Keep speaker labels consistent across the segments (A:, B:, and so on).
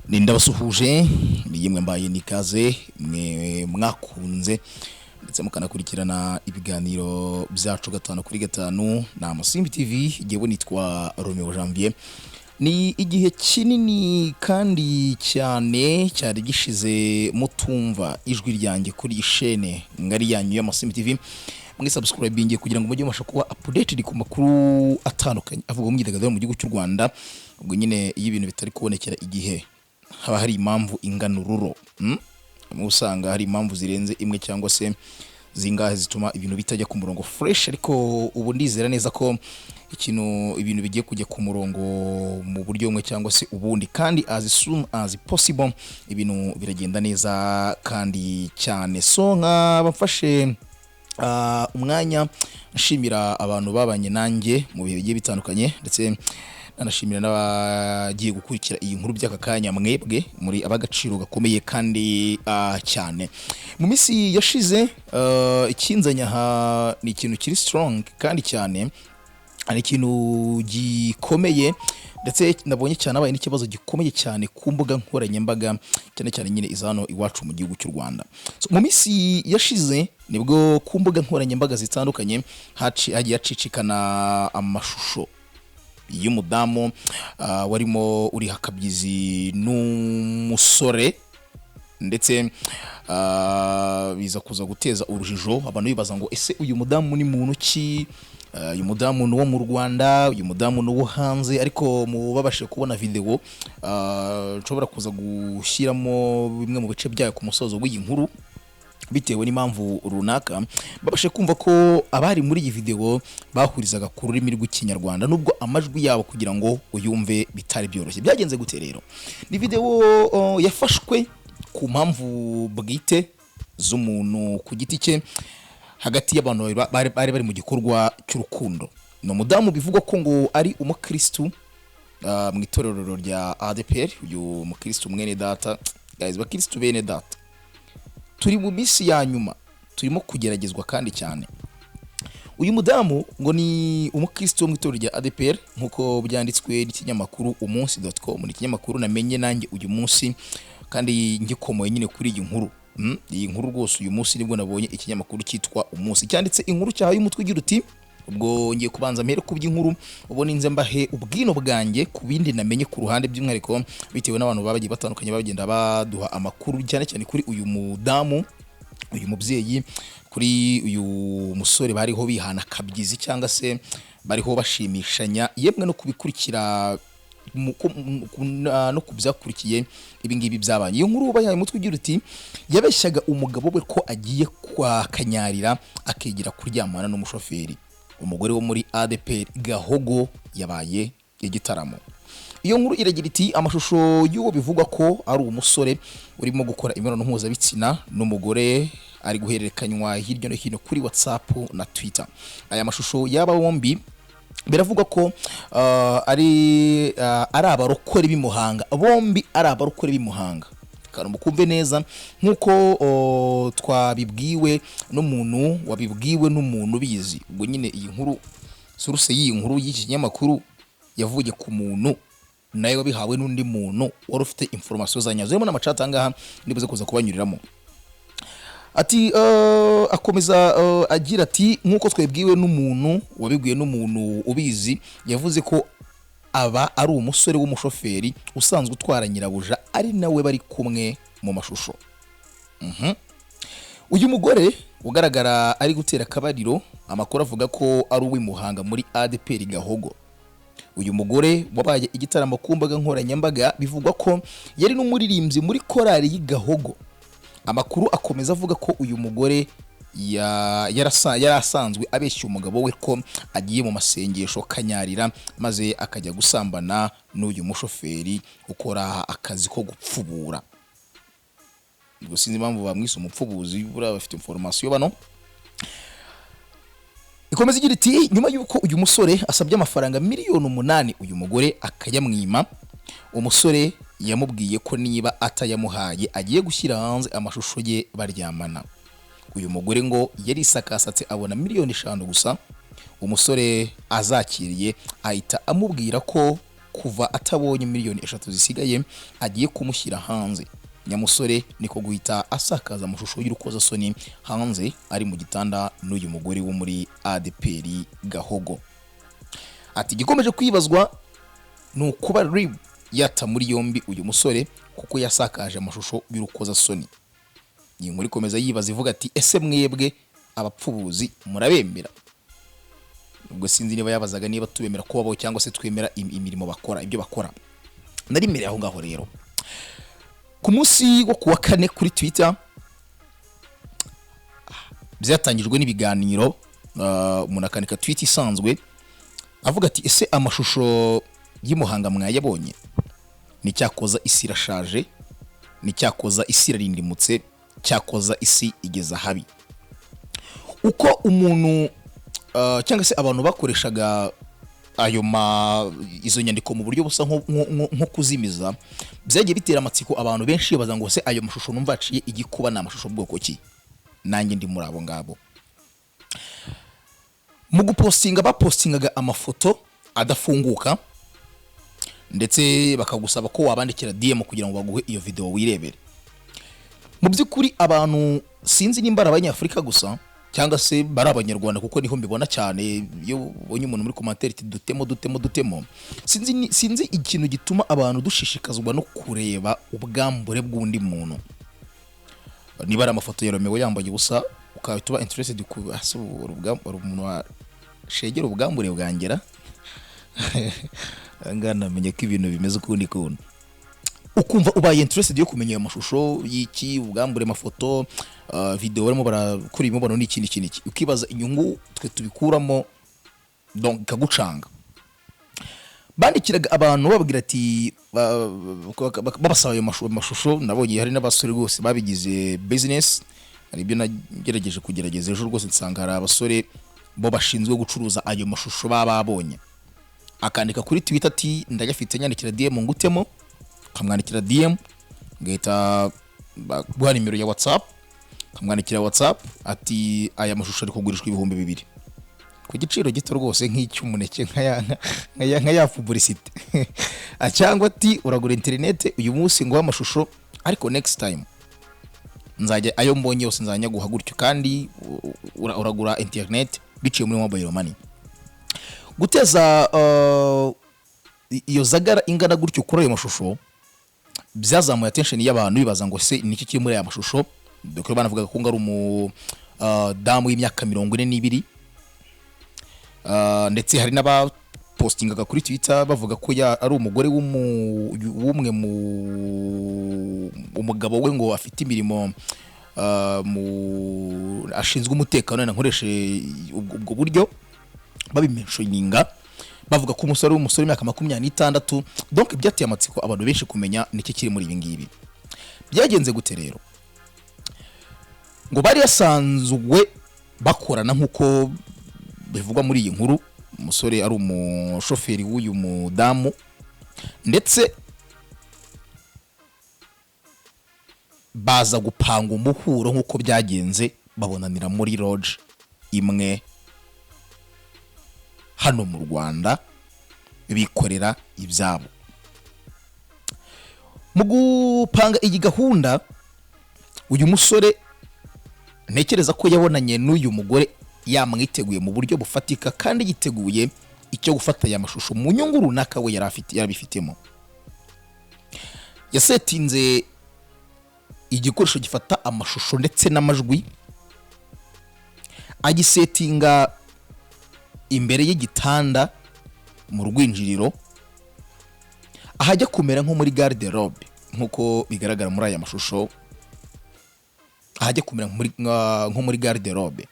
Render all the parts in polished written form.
A: Nindabasuhuje yimwe mbaye nikaze mwe mwakunze ndetse mukanakurikirana ibiganiro byacu gatanu kuri gatanu na Musimbi TV. Jewe nitwa Romeo Janvier. Ni igihe kinini kandi cyane cyari gishize mutumva ijwi ryanjye kuri ishene ngari yanyu ya Musimbi TV. Mwe subscribe kugira ngo mujye mubasha kuba updated ku makuru atandukanye avuga mu myidagaduro mu gihugu cy'u Rwanda. Ubwo nyine iyo ibintu bitari kubonekera igihe haba hari impamvu inganururo, usanga hari impamvu zirenze imwe cyangwa se zingahe zituma ibintu bitajya ku murongo fresh, ariko ubu ndizera neza ko ibintu bigiye kujya ku murongo mu buryo umwe cyangwa se ubundi, kandi as soon as possible ibintu biragenda neza kandi cyane. So nkabafashe umwanya nshimira abantu babanye nanjye mu bihe bigiye bitandukanye, ndetse anashimira n'abagiye gukurikira iyi nkuru by'aka kanya mwebwe muri abagaciro gakomeye kandi cyane. Mu minsi yashize ikinzanya ni ikintu kiri strong kandi cyane, ari ikintu gikomeye, ndetse nabonye cyane abaye n'ikibazo gikomeye cyane ku mbuga nkoranyambaga cyane cyane nyine izano iwacu mu gihugu cy'u Rwanda. So, mu minsi yashize nibwo ku mbuga nkoranyambaga zitandukanye hagiye hacicikana amashusho y'umudamu warimo uri hakabyizi n'umusore, ndetse biza kuza guteza urujijo. Abantu bibaza ngo ese uyu mudamu ni muntu ki? Uyu mudamu ni wo mu Rwanda, uyu mudamu ni wo hanze? Ariko mu babashe kubona video nshobora kuza gushyiramo bimwe mu bice byayo ku musozo w'iyi nkuru bitewe n'impamvu runaka, babashe kumva ko abari muri iyi video bahurizaga ku rurimi rw'ikinyarwanda, nubwo amajwi yabo kugira ngo uyumve bitari byoroshye. Byagenze gute rero? Ni video yafashwe ku mpamvu bwite z'umuntu ku giti cye hagati y'abantu bari mu gikorwa cy'urukundo. No mudamu bivugwa ko ngo ari umukristo mu itorero rya ADEPR. Uyu mukristo mwene data, guys, bakristo bene data, turi mu minsi ya nyuma turimo kugeragezwa kandi cyane. Uyu mudamu ngo ni umukristo mu itorero rya ADEPR nkuko byanditswe n'ikinyamakuru umunsi.com. Ni ikinyamakuru namenye nanjye uyu munsi kandi ngikomoye nyine kuri iyi nkuru. Iyi nkuru rwose uyu munsi nibwo nabonye ikinyamakuru cyitwa Umunsi cyanditse inkuru cyahaye umutwe ugira uti, ubwo ngiye kubanza mpere ku by'inkuru ubone nze mbahe ubwino bwanjye ku bindi namenye ku ruhande by'umwihariko bitewe n'abantu babagiye batandukanye bagenda baduha amakuru cyane cyane kuri uyu mudamu, uyu mubyeyi, kuri uyu musore bariho bihana kabyizi cyangwa se bariho bashimishanya, yemwe no kubikurikira no kubyakurikiye ibingibi byabanye. Iyo nkuru bayaye umutwe ugira uti, yabeshyaga umugabo we ko agiye kwa Kanyarira akegera kuryamana n'umushoferi. Umugore wo muri ADEPR Gahogo yabaye igitaramo. Iyo nkuru iragira iti, amashusho y'uwo bivugwa ko ari umusore urimo gukora imibonano mpuzabitsina n'umugore ari guhererekanywa hirya no hino kuri WhatsApp na Twitter. Aya mashusho yaba bombi biravugwa ko ari abarokore b'imuhanga, bombi ari abarokore b'imuhanga. Kandi mukumve neza nkuko twabibwiwe n'umuntu wabibwiwe n'umuntu bizi. Ubwo nyine iyi nkuru source y'iyi nkuru y'iki kinyamakuru yavuye ku muntu nayo bihawe n'undi muntu wari ufite information zanyazo. Yemo n'amacata ngaha ndibuze kuza kubanyuriramo. Ati akomeza agira ati, nkuko twebwiwe n'umuntu wabibwiwe n'umuntu ubizi, yavuze ko aba ari umusore w'umushoferi usanzwe utwara nyirabuja ari nawe bari kumwe mu mashusho. Uyu mugore ugaragara ari gutera kabariro, amakuru avuga ko ari uw'imuhanga muri ADEPR Gahogo. Uyu mugore wabaye igitaramo ku mbuga nkoranyambaga, bivugwa ko yari n'umuririmbyi muri korali y'Gahogo. Amakuru akomeza avuga ko uyu mugore yarasanzwe abeshya umugabo we ko agiye mu masengesho Kanyarira, maze akajya gusambana n'uyu mushoferi ukora akazi ko gupfubura. Ubwo sinzi impamvu bamwise umupfubuzi, buriya bafite information bano. ikomeza igira iti nyuma yuko uyu musore asabye amafaranga miliyoni 8 uyu mugore akayamwima, umusore yamubwiye ko niba atayamuhaye agiye gushyira hanze amashusho ye baryamana. Uyu mugore ngo yari sakasatse abona miliyoni 5 gusa, umusore azakiriye ahita amubwira ko kuva atabonye miliyoni 3 zisigaye agiye kumushyira hanze. Nyamusore niko guhita asakaza amashusho y'urukozasoni hanze ari mu gitanda n'uyu mugore wo muri ADEPR Gahogo. Ati gikomeje kwibazwa nukuba RIB yata muri yombi uyu musore kuko yasakaje amashusho y'urukozasoni. Iyi nkuru ikomeza yibaza ivuga ati ese mwebwe abapfubuzi murabemera? Ubwo sinzi niba yabazaga niba tubemera ko babo cyangwa se twemera imirimo bakora, ibyo bakora. Narimere aho ngaho rero. Ku munsi wo kuwa 4 kuri Twitter byatangijwe n'ibiganiro, umuntu akanika tweet isanzwe avuga ati ese amashusho y'Imuhanga mwayabonye? Ni cyakoza isi irashaje, ni cyakoza isi irarindimutse, cyakoza isi igeza habi. Uko umuntu cyangwa se abantu bakoreshaga ayo izo nyandiko mu buryo busa nko kuzimiza, byagiye bitera amatsiko abantu benshi baza ngo se ayo mashusho numva aciye igikuba na amashusho bwoko ki. Nanjye ndi muri abo ngabo. Mu gupostinga bapostingaga amafoto adafunguka, ndetse bakagusaba ko wabandikira DM kugira ngo baguhe iyo video wirebere. Mu byukuri abantu sinzi nimba abanyafrika gusa cyangwa se bari abanyarwanda, kuko niho mbibona cyane iyo ubonye umuntu muri commentaire iti dutemo. Sinzi ikintu gituma abantu dushishikazwa no kureba ubwambure bw'undi muntu. Niba ari amafoto ya Romeo yambaye ubusa ukaba interested ku umuntu wa shegera ubwambure bwangera ngana menye ko ibintu bimeze ukundi kuntu, ukumva ubaye interested yo kumenya ayo mashusho y'iki ubwambure, mafoto, video barimo barakora imibonano n'ikindi ukibaza inyungu twe tubikuramo, donc kagucanga. Bandikiraga abantu babwira ati babasaba ayo mashusho. Nabonye hari n'abasore rwose babigize business, hari ibyo nagerageje kugerageza ejo rwose nsanga hari abasore bo bashinzwe gucuruza ayo mashusho bababonye. Akandika kuri Twitter ati ndagafite nyandikira DM ngutemo, kamwandikira DM ngahita guha nimero ya WhatsApp, kamwandikira WhatsApp ati aya mashusho ari kugurishwa 2,000 ku giciro gito rwose nk'icyumuneke nkaya publicity. Cyangwa ati uragura internet uyu munsi ngo amashusho, ariko next time nzajya ayo mbonye yose nzanya guha gutyo, kandi uragura internet biciye muri mobile money. Guteza iyo zagara ingana gutyo kuri ayo mashusho byazamuye attention y'abantu bibaza ngo se niki kiri muri aya mashusho. Dore banavuga ko ngari damu y'imyaka 42, ndetse hari n'aba postingaga kuri Twitter bavuga ko ari umugore w'umwe mu umugabo we ngo afite imirimo ashinzwe umutekano na nkoreshe ubwo buryo babimentioninga, bavuga ko umusore w'imyaka 26. Donc byateye amatsiko abantu benshi kumenya niki kiri muri ibi ngibi. Byagenze gute rero? Ngo bari yasanzwe bakorana nkuko bivugwa muri iyi nkuru. Umusore ari umushoferi w'uyu mudamu, ndetse baza gupanga umuhuro nkuko byagenze, babonanira muri lodge imwe hano mu Rwanda bikorera ibyabo. Mu gupanga iyi gahunda, uyu musore ntekereza ko yabonanye n'uyu mugore yamwiteguye mu buryo bufatika, kandi yiteguye icyo gufata ya mashusho mu nyungu runaka we yarabifitemo. Yasetinze igikoresho gifata amashusho ndetse n'amajwi, agisetinga imbere y'igitanda mu rwinjiriro, ahajya kumera nko muri garde-robe nkuko bigaragara muri aya mashusho, ahajya kumera nko muri garde-robe.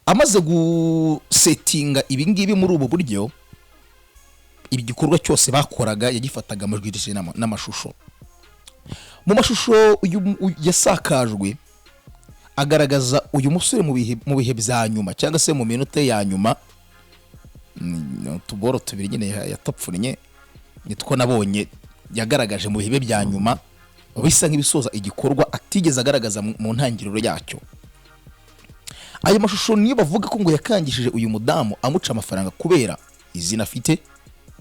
A: Amaze gusetinga ibingibi muri ubu buryo, igikorwa cyose bakoraga yagifataga amajwi n'amashusho. Mu mashusho yasakajwe agaragaza uyu musore mu bihe bya nyuma cyangwa se mu minota ya nyuma, tuboro tubiri nyine yatapfunye nitwo nabonye yagaragaje mu bihe bya nyuma bisa nk'ibisoza igikorwa atigeze agaragaza mu ntangiriro yacyo. Ayo mashusho niyo bavuga ko ngo yakangishije uyu mudamu amuca amafaranga kubera izina afite,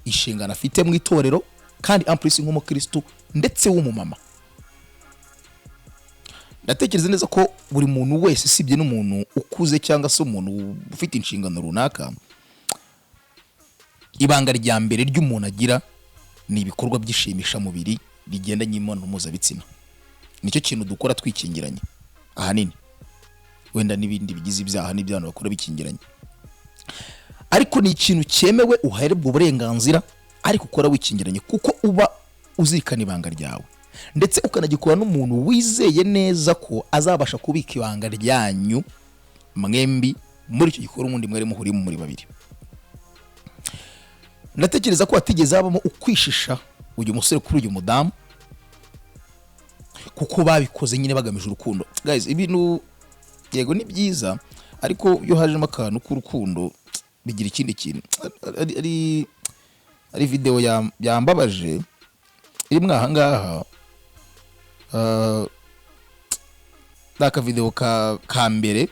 A: inshingano afite mu itorero, kandi amplisi nk'umukristo ndetse w'umumama. Ndatekereza neza ko buri muntu wese sibye n'umuntu ukuze cyangwa se umuntu ufite inshingano runaka, ibanga rya mbere ry'umuntu agira ni ibikorwa byishimisha mubiri bigendanye n'imibonano mpuzabitsina. Nicyo kintu dukora twikingiranye ahanini, wenda n'ibindi bigize ibyaha n'ibyantu bakora bikingiranye, ariko ni ikintu cyemewe uharebwa uburenganzira ariko ukora wikingiranye, kuko uba uzirikana ibanga ryawe ndetse ukanagikora n'umuntu wizeye neza ko azabasha kubika ibanga ryanyu mwembi muri icyo gikorwa undi mwari muhuriye muri babiri. Ndatekereza ko atigeze habamo ukwishisha uyu musore kuri uyu mudamu, kuko babikoze nyine bagamije urukundo. Guys, ibintu yego ni byiza, ariko iyo hajemo akantu k'urukundo bigira ikindi kintu. Ari video yambabaje iri mwaha ngaha, daka video ka mbere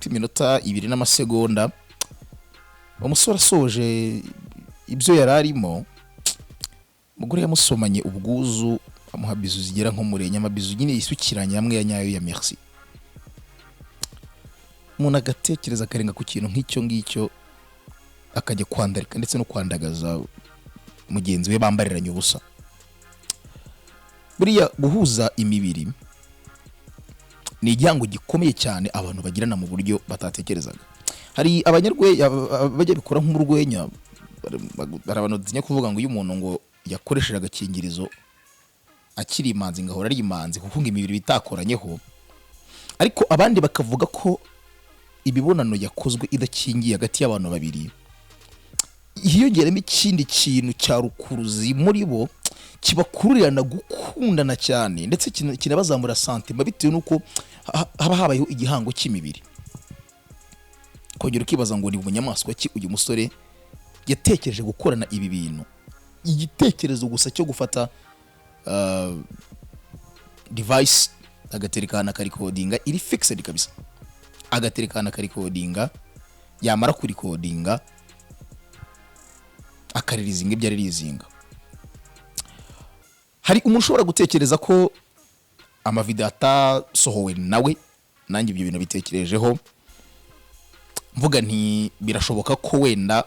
A: iminota 2 n'amasegonda, umusore asoje ibyo yararimo, umugore yamusomanye ubwuzu amuha bizu zigera nko murenya, amabizu nyine yisukiranye hamwe ya nyayo ya merci. Umuntu agatekereza akarenga ku kintu nk'icyo ngicyo akajya kwandarika ndetse no kwandagaza mugenzi we bambariranye ubusa. Buriya guhuza imibiri ni igihango gikomeye cyane abantu bagirana mu buryo batatekerezaga. Hari abanyarwenya bajya bikora nk'urwenya, abantu tinya kuvuga ngo uyu muntu ngo yakoresheje agakingirizo akiri imanzi ngahora ari imanzi kuko imibiri bitakoranyeho, ariko abandi bakavuga ko ibibonano yakozwe idakingiye hagati y'abantu babiri hiyongeramo ikindi kintu cya rukuruzi muri bo kibakururirana gukundana cyane, ndetse kinabazamura santima bitewe nuko haba habayeho igihango cy'imibiri. Kongera ukibaza ngo ni umunyamaswa ki uyu musore yatekereje gukorana ibi bintu. Igitekerezo gusa cyo gufata device agaterekana karikodinga iri fixed kabisa, agaterekana karikodinga, yamara kurikodinga akaririzinga ibyo aririzinga. Hari umuntu ushobora gutekereza ko amavideo atasohowe nawe, nanjye ibyo bintu bitekerejeho mvuga nti birashoboka ko wenda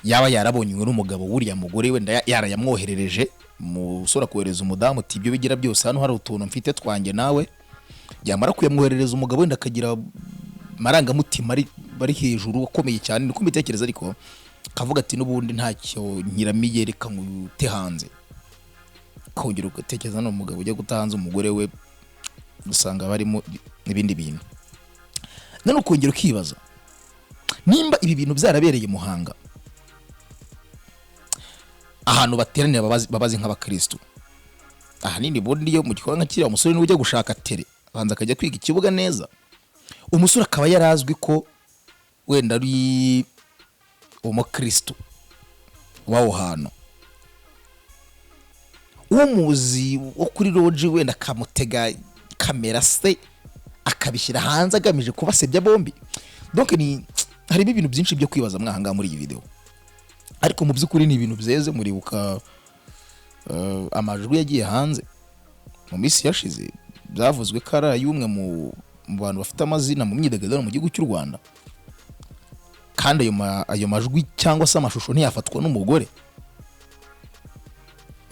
A: yaba yarabonywe n'umugabo wuriya mugore, wenda yarayamwoherereje musora kohereza umudamu ati ibyo bigira byose hano hari utuntu mfite twanjye nawe, yamara kuyamwoherereza umugabo wenda akagira marangamutima bari hejuru akomeye cyane, niko mbitekereza, ariko kavuga ati n'ubundi ntacyo nyiramiye reka ngute hanze. Kongera ugatekereza no mugabo ujya gutahanza umugore we usanga barimo n'ibindi bintu. None ukongera ukibaza nimba ibi bintu byarabereye Muhanga, ahantu bateranira babazi nk'abakristo, ahanini bundi yo mu gikorwa kiriya umusore n'ujya gushaka tere banza akajya kwiga ikibuga neza, umusore akaba yarazwi ko wenda ari umukristo wawo hano, umuzi wo kuri loji wenda kamutega kamera se akabishyira hanze agamije kubasebya bombi. Donc ni hari ibintu byinshi byo kwibaza mwahanga muri iyi video, ariko mu byukuri ni ibintu byeze muribuka amajwi yagiye hanze mu minsi yashize, byavuzwe ko ari ay'umwe mu bantu bafite amazina mu myidagaduro mu gihugu cy'u Rwanda, kandi ayo majwi cyangwa se amashusho ntiyafatwa n'umugore,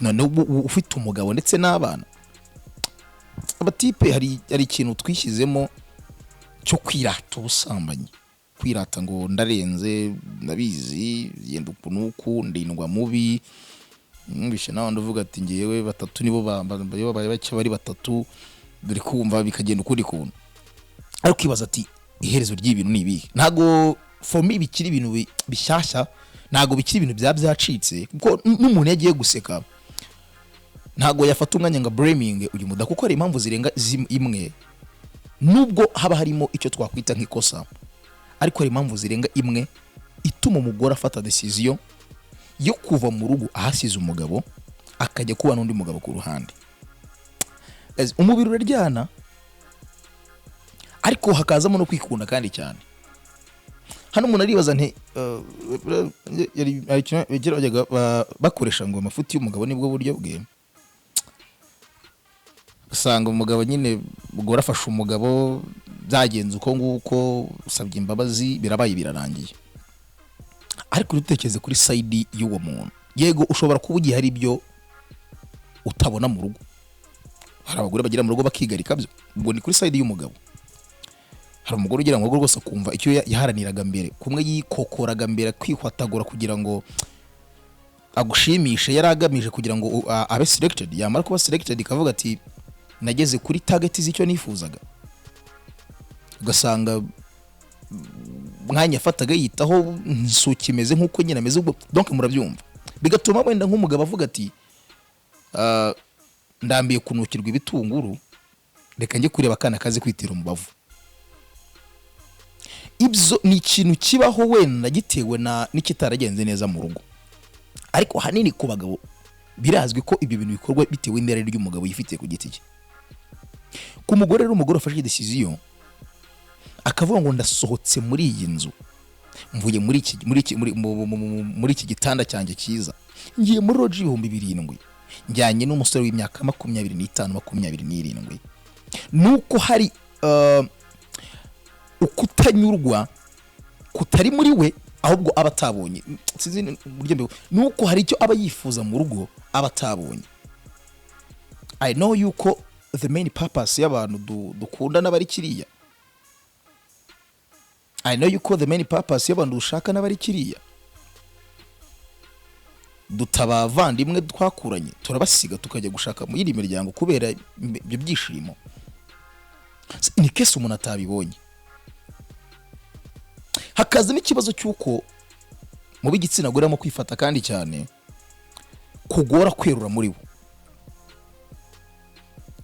A: none ufite umugabo ndetse n'abana. Abatipe hari ikintu twishyizemo cyo kwirata ubusambanyi, kwirata ngo ndarenze ndabizi yenda ukunuku ndindwa mubi, bishe nawe ndavuga ati ngiyewe batatu nibo babaye bake bari batatu, dore kumva bikagenda ukuri kuntu. Ariko kibaza ati iherezo ry'ibintu ni ibi, ntago for me bikiri ibintu bishyashya, ntago bikiri ibintu byacitse, kuko n'umuntu yagiye guseka ntago yafata umwanya nga blaming uyu muda, kuko ari impamvu zirenga imwe nubwo haba harimo icyo twakwita nk'ikosa, ariko hari impamvu zirenga imwe ituma umugore afata decision yo kuva mu rugo ahasize umugabo akajya kuba n'undi mugabo ku ruhande. Umubiri uraryana, ariko hakazamo no kwikunda kandi cyane. Hano umuntu aribaza nti bakoresha ngo amafuti y'umugabo nibwo buryo bwe. Usanga umugabo nyine umugore afasha umugabo byagenze uko nguko, usabye imbabazi, birabaye birarangiye. Ariko urutekereze kuri side y'uwo muntu, yego ushobora kuba ugiye hari ibyo utabona mu rugo. Hari abagore bagira mu rugo bakigarika byo, ubwo ni kuri side y'umugabo. Hari umugore ugira ngo rwose kumva icyo yaharaniraga mbere, kumwe yikokoraga mbere, kwihwatagura kugira ngo agushimishe, yaragamije kugira ngo abe selected. Yamara kuba selected ikavuga ati nageze kuri target z'icyo nifuzaga. Ugasanga mwanya afataga yitaho nsukimeze nkuko nyine ameze, ubwo donc murabyumva. Bigatuma wenda nk'umugabo avuga ati ndambiye kunukirwa ibitunguru, reka njye kureba kana kazi kwitira umubavu. Ibyo ni ikintu kibaho wenda gitewe n'ikitaragenze neza mu rugo, ariko hanini ku bagabo birazwi ko ibyo bintu bikorwa bitewe n'irari ry'umugabo yifitiye ku giti cye. Ku mugore rero, umugore afashe decision akavuga ngo ndasohotse muri iyi nzu, mvuye muri iki gitanda cyanjye cyiza, ngiye muri roji 7,000, njyanye n'umusore w'imyaka 25 27, nuko hari ukutanyurwa kutari muri we, ahubwo aba atabonye. Nuko hari icyo aba yifuza mu rugo aba atabonye. I know yuko the main purpose y'abantu dukunda n'abari kiriya. I know yuko the main purpose y'abantu dushaka n'abari kiriya. Dutabavandimwe twakuranye turabasiga tukajya gushaka mu yindi miryango kubera ibyo byishimo. Ni kese umuntu atabibonye. Hakaza n'ikibazo cy'uko mu b'igitsina gore mo kwifata kandi cyane kugora kwerura muri bo.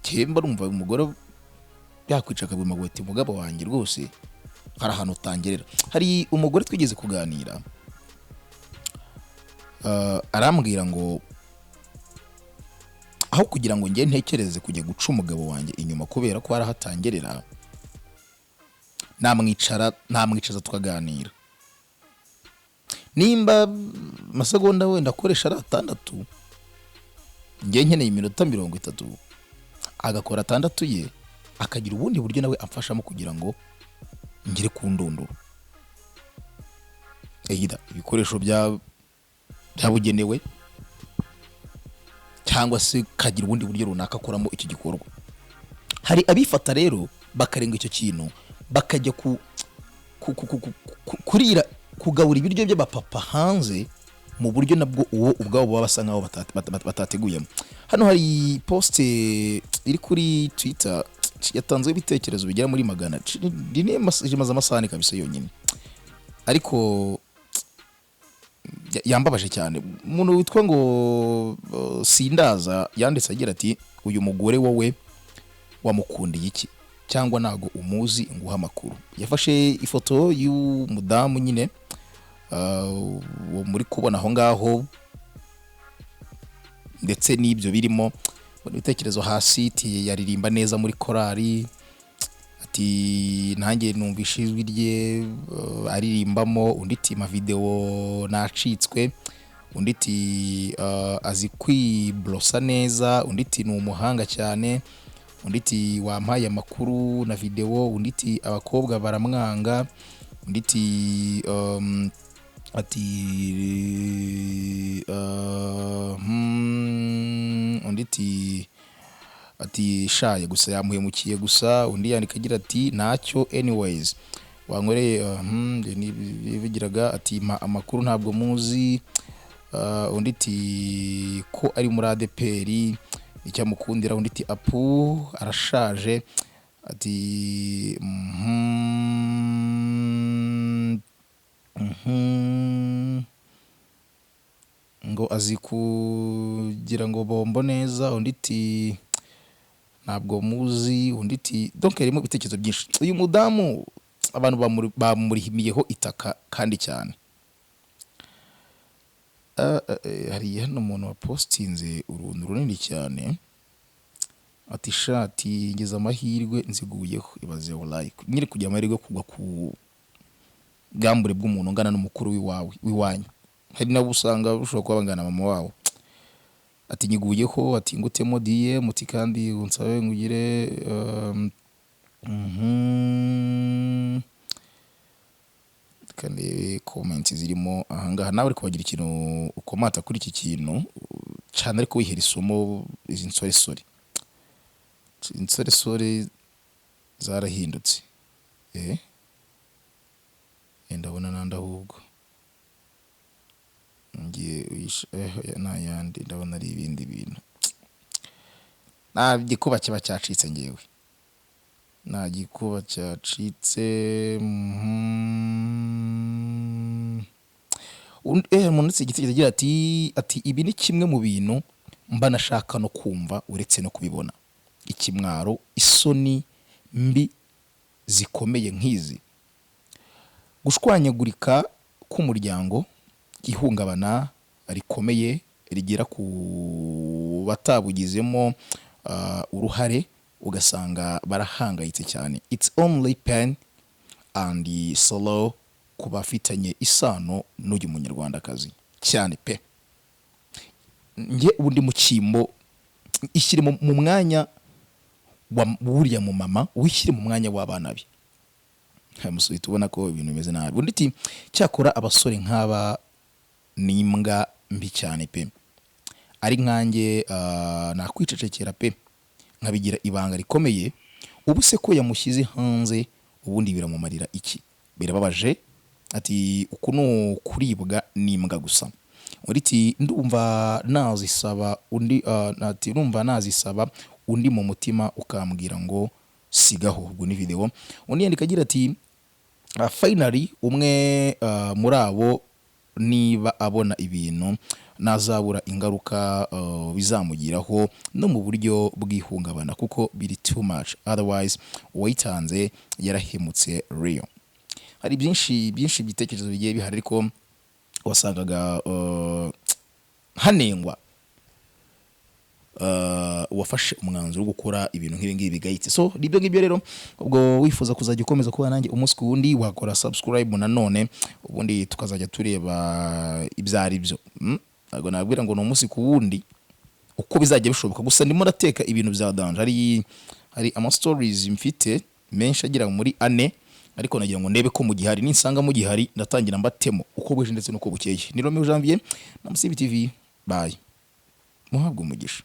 A: Kemba rumva umugore yakwica kabuma gwete mugabo wanjye rwose hari ahantu utangerera. Hari umugore twigeze kuganira, arambwira ngo aho kugira ngo ngiye ntekereze kujya guca umugabo wanjye inyuma kubera ko arahatangerera, namwicaza tukaganira. Nimba masegonda wenda akoresha 6, ngiye nkeneye iminota 30, agakora 6 ye, akagira ubundi buryo nawe amfashamo kugira ngo ngire ku ndunduro. Ibikoresho byabugenewe, cyangwa se kagira ubundi buryo runaka akoramo iki gikorwa. Hari abifata rero bakarenga icyo kintu, bakajya kurira kugabura ibiryo by'abapapa hanze mu buryo nabwo uwo ubwabo baba basa nkaho batateguyemo. Hano hari post iri kuri Twitter yatanzwe ibitekerezo bigera muri 100, imaze amasahani kabisa yonyine, ariko yambabaje cyane. Umuntu witwa ngo Sindaza yanditse agira ati uyu mugore wowe wamukundiye iki, cyangwa nago umuzi nguha amakuru. Yafashe ifoto y'umudamu nyine muri kubona aho ngaho, ndetse n'ibyo birimo ibitekerezo hasi. Yaririmba neza muri korali, ati nanjye numvishe ijwi rye aririmbamo. Undi ati ma video nacitswe. Undi ati azi kwiblosa neza. Undi ati ni umuhanga cyane. Undi ati wampaye amakuru na video. Undi ati abakobwa baramwanga. Undi ati shaye gusa yamuhemukiye gusa. Undi yandika agira ati ntacyo anyways wankoreye bigiraga ati amakuru ntabwo muzi. Undi ati ko ari muri ADEPR icyamukundira. Undi ati apu arashaje. Ati ngo azi kugira ngo bombo neza. Undi ati ntabwo muzi undi iti donc harimo ibitekerezo byinshi. Uyu mudamu abantu bamurihimiyeho itaka kandi cyane. Hari hano umuntu wapostinze uruntu runini cyane ati shati ngeze amahirwe nziguyeho ibaze like nyiri kujya amahirwe kugwa ku gambure bw'umuntu ngana n'umukuru wiwanyu. Hari nabo usanga ushobora kuba bangana mama wawe. Ati nyiguyeho ati ngutemo diye muti kandi unsabe ngugire kandi comment zirimo ahangaha nawe ariko bagira ikintu ukomata kuri iki kintu cyane ariko wihera isomo izi nsoresore zarahindutse. Ndabona nanda ahubwo ngiye nayandi ndabona ari ibindi bintu nta gikuba kiba cyacitse ngewe nta gikuba cyacitse. Umuntu igitekerezo agira ati ibi ni kimwe mu bintu mba nashaka no kumva uretse no kubibona. Ikimwaro isoni mbi zikomeye nk'izi, gushwanyagurika k'umuryango, ihungabana rikomeye rigera ku batabugizemo uruhare ugasanga barahangayitse cyane. It's only pain and sorrow ku bafitanye isano n'uyu munyarwandakazi cyane pe. Nge ubundi mu cyimbo ishyire mu mwanya wuriya mu mama wishyire mu mwanya w'abana be. Hamusubita tubona ko ibintu bimeze nabi. Undi ati cyakora abasore nk'aba nimbwa mbi cyane pe. Ari nkanjye nakwicecekera pe nkabigira ibanga rikomeye. Ubu se ko yamushyize hanze ubundi biramumarira iki? Birababaje. Ati uku no kuribwa nimbwa gusa. Undi ati ndumva nazisaba undi ati numva nazisaba undi mu mutima ukambwira ngo sigaho. Ubwo ni video. Undi yandika agira ati finally umwe muri abo niba abona ibintu nazabura ingaruka bizamugiraho no mu buryo bw'ihungabana kuko biri too much, otherwise uwayitanze yarahemutse real. Hari byinshi bitekerezo bigiye bihari ariko wasangaga hanengwa wafashe umwanzuro wo gukora ibintu nk'ibi ngibi bigayitse. So nibyo ngibyo rero, ubwo wifuza kuzajya ukomeza kuba nanjye umunsi ku wundi wakora subscribe nanone ubundi tukazajya tureba ibyari byo. Ntabwo nabwira ngo no umunsi ku wundi uko bizajya bishoboka, gusa ndimo nateka ibintu bya danje. Hari ama stories mfite menshi agira muri ane ariko nagira ngo ndebe ko mu gihari ninsanga mu gihari ndatangira mbatemo uko bweje ndetse nuko bukeye. Ni Romeo Janvier na MUGORE TV. Bye. Muhabwe umugisha.